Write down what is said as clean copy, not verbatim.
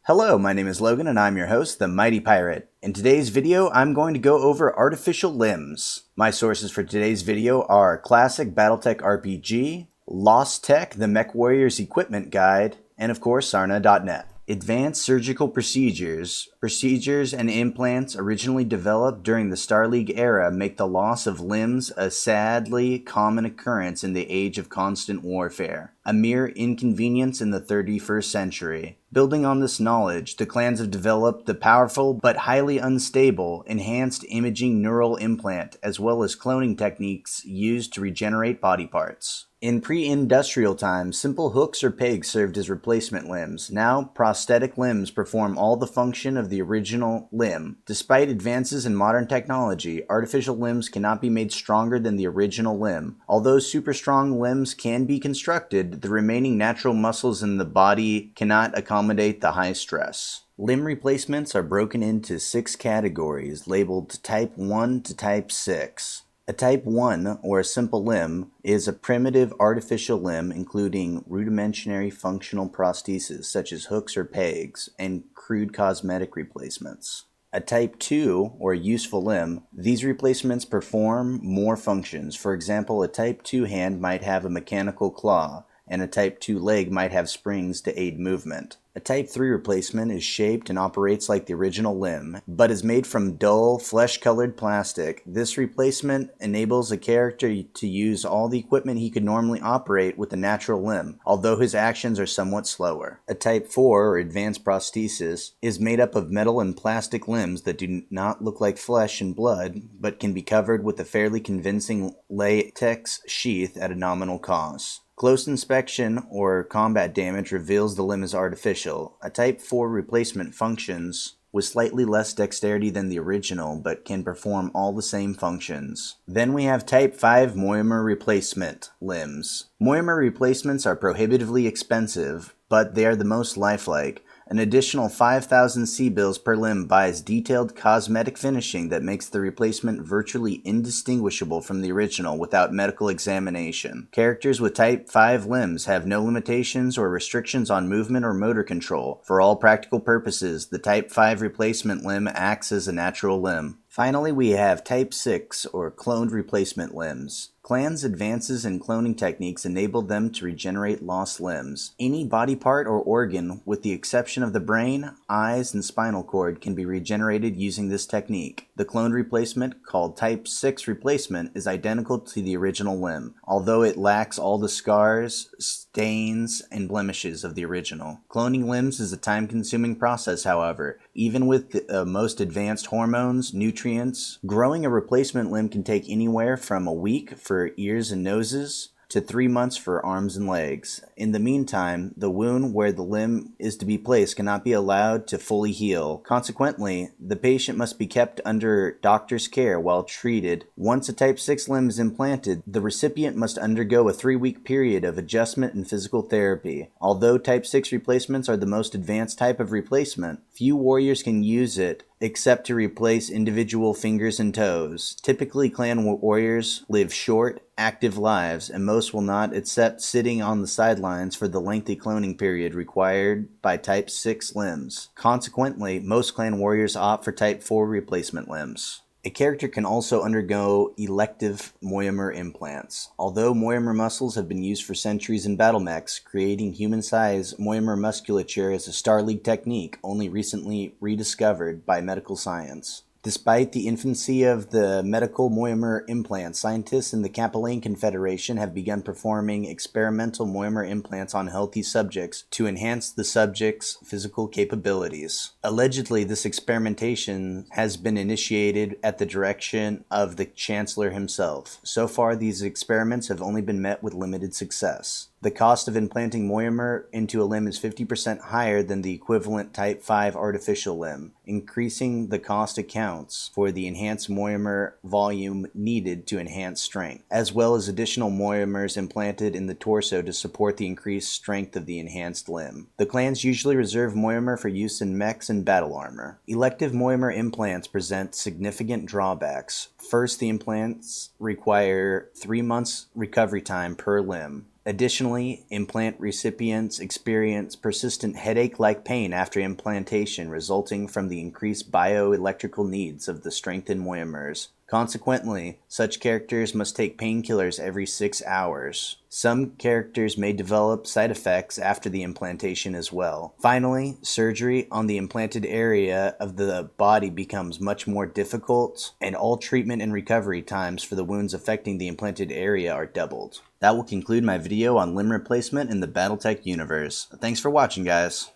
Hello, my name is Logan and I'm your host, the Mighty Pirate. In today's video, I'm going to go over artificial limbs. My sources for today's video are Classic Battletech RPG, Lost Tech, the Mech Warrior's Equipment Guide, and of course, Sarna.net. Advanced surgical procedures and implants originally developed during the Star League era make the loss of limbs a sadly common occurrence in the age of constant warfare, a mere inconvenience in the 31st century. Building on this knowledge, the clans have developed the powerful but highly unstable enhanced imaging neural implant as well as cloning techniques used to regenerate body parts. In pre-industrial times, simple hooks or pegs served as replacement limbs. Now, prosthetic limbs perform all the function of the original limb. Despite advances in modern technology, artificial limbs cannot be made stronger than the original limb. Although super strong limbs can be constructed, the remaining natural muscles in the body cannot accommodate the high stress. Limb replacements are broken into 6 categories, labeled Type 1 to Type 6. A Type 1, or a simple limb, is a primitive artificial limb including rudimentary functional prostheses such as hooks or pegs, and crude cosmetic replacements. A Type 2, or useful limb, these replacements perform more functions. For example, a Type 2 hand might have a mechanical claw, and a Type 2 leg might have springs to aid movement. A Type 3 replacement is shaped and operates like the original limb, but is made from dull, flesh-colored plastic. This replacement enables a character to use all the equipment he could normally operate with a natural limb, although his actions are somewhat slower. A Type 4, or advanced prosthesis, is made up of metal and plastic limbs that do not look like flesh and blood, but can be covered with a fairly convincing latex sheath at a nominal cost. Close inspection or combat damage reveals the limb is artificial. A Type 4 replacement functions with slightly less dexterity than the original, but can perform all the same functions. Then we have Type 5 Moimer replacement limbs. Moimer replacements are prohibitively expensive, but they are the most lifelike. An additional 5,000 C-bills per limb buys detailed cosmetic finishing that makes the replacement virtually indistinguishable from the original without medical examination. Characters with Type 5 limbs have no limitations or restrictions on movement or motor control. For all practical purposes, the Type 5 replacement limb acts as a natural limb. Finally, we have Type 6, or cloned replacement limbs. Clans' advances in cloning techniques enabled them to regenerate lost limbs. Any body part or organ, with the exception of the brain, eyes, and spinal cord, can be regenerated using this technique. The cloned replacement, called Type 6 replacement, is identical to the original limb, although it lacks all the scars, stains, and blemishes of the original. Cloning limbs is a time-consuming process, however. Even with the most advanced hormones, nutrients, growing a replacement limb can take anywhere from a week for ears and noses to 3 months for arms and legs. In the meantime, the wound where the limb is to be placed cannot be allowed to fully heal. Consequently, the patient must be kept under doctor's care while treated. Once a Type 6 limb is implanted, the recipient must undergo a 3-week period of adjustment and physical therapy. Although Type 6 replacements are the most advanced type of replacement, few warriors can use it except to replace individual fingers and toes. Typically, clan warriors live short, active lives, and most will not accept sitting on the sidelines for the lengthy cloning period required by Type 6 limbs. Consequently, most clan warriors opt for Type 4 replacement limbs. A character can also undergo elective Moimer implants. Although Moimer muscles have been used for centuries in battle mechs, creating human-sized Moimer musculature is a Star League technique only recently rediscovered by medical science. Despite the infancy of the medical Moimer implants, scientists in the Capellan Confederation have begun performing experimental Moimer implants on healthy subjects to enhance the subject's physical capabilities. Allegedly, this experimentation has been initiated at the direction of the Chancellor himself. So far, these experiments have only been met with limited success. The cost of implanting Moimer into a limb is 50% higher than the equivalent Type 5 artificial limb. Increasing the cost accounts for the enhanced Moimer volume needed to enhance strength, as well as additional Moimers implanted in the torso to support the increased strength of the enhanced limb. The clans usually reserve Moimer for use in mechs and battle armor. Elective Moimer implants present significant drawbacks. First, the implants require 3 months recovery time per limb. Additionally, implant recipients experience persistent headache-like pain after implantation resulting from the increased bioelectrical needs of the strengthened monomers. Consequently, such characters must take painkillers every 6 hours. Some characters may develop side effects after the implantation as well. Finally, surgery on the implanted area of the body becomes much more difficult, and all treatment and recovery times for the wounds affecting the implanted area are doubled. That will conclude my video on limb replacement in the Battletech universe. Thanks for watching, guys.